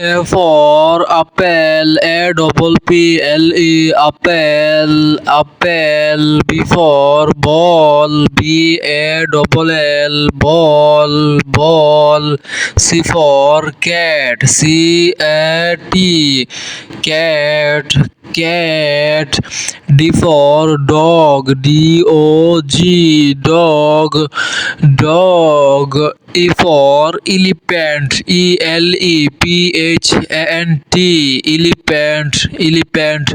A for apple, A double P L E, apple, apple. B for ball, B A double L, ball, ball. C for cat, C A T, cat, cat. D for dog, D O G, dog, dog. E for elephant, ELEPHANT, elephant, elephant.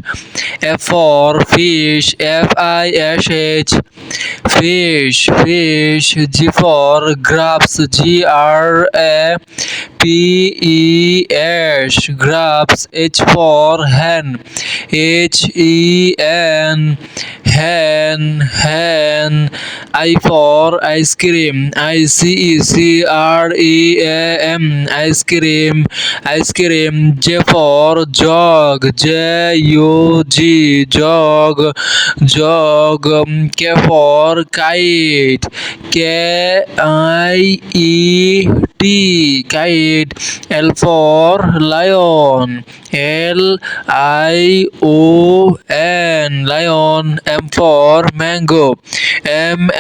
F for fish, FISH, fish, fish. G for grapes, GRAPES, grapes. H for hen, HEN, hen, hen. I for ice cream, ICECREAM, ice cream, ice cream. J for jog, JUG, jog, jog. K for kite, KIET, kite. L for lion, LION, lion. M for mango, MANGO,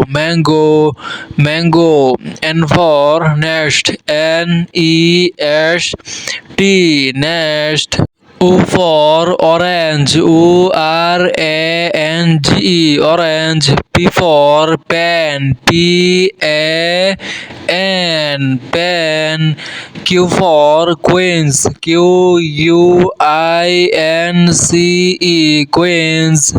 mango, mango. N for nest, NEST, nest. O for orange, ORANGE, orange. P for pen, PAN, pen. Q for queens, QUINCE, queens.